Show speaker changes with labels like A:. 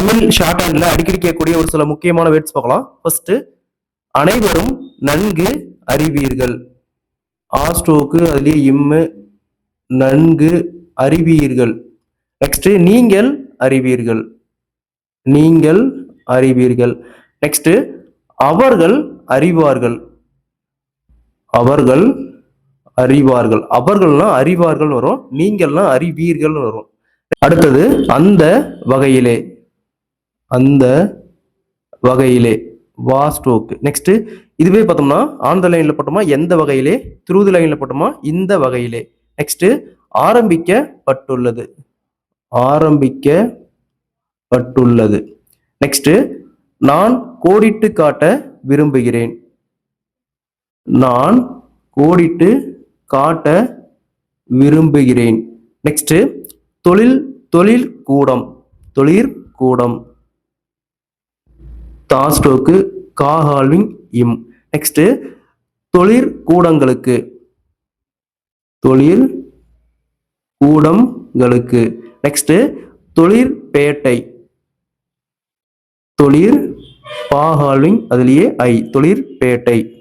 A: Tamil short ஹேண்ட்ல அடிக்கடி கேட்கக்கூடிய ஒரு சில முக்கியமான வேர்ட்ஸ் பார்க்கலாம். ஃபர்ஸ்ட், அனைவரும் நன்கு அறிவீர்கள். ஆஸ்ட்ரோக்கு அதுலயே இம்மு, நன்கு அறிவீர்கள். நெக்ஸ்ட், நீங்கள் அறிவீர்கள். நீங்கள் அறிவீர்கள். நெக்ஸ்ட், அவர்கள் அறிவார்கள். அவர்கள் அறிவார்கள். அவர்கள்னா அறிவார்கள் வரும், நீங்கள்னா அறிவீர்கள் வரும். அடுத்தது, அந்த வகையிலே. அந்த வகையிலே வாஸ்டோக். நெக்ஸ்ட், இதுவே பார்த்தோம்னா ஆன் த லைன்ல போட்டோமா எந்த வகையிலே, த்ரூ தி லைன்ல போட்டோமா இந்த வகையிலே. நெக்ஸ்ட், ஆரம்பிக்கப்பட்டுள்ளது. ஆரம்பிக்கப்பட்டுள்ளது. நெக்ஸ்ட், நான் கோடிட்டு காட்ட விரும்புகிறேன். நான் கோடிட்டு காட்ட விரும்புகிறேன். நெக்ஸ்ட், தொழிற்கூடம். தொழிற்கூடம். தாஸ்டோக்கு காஹால்விங் இம். நெக்ஸ்ட், தொழிற்கூடங்களுக்கு. தொழிற்கூடங்களுக்கு. நெக்ஸ்ட், தொழிற்பேட்டை. தொழிற் பாஹால்விங் அதுலயே ஐ. தொழிற்பேட்டை.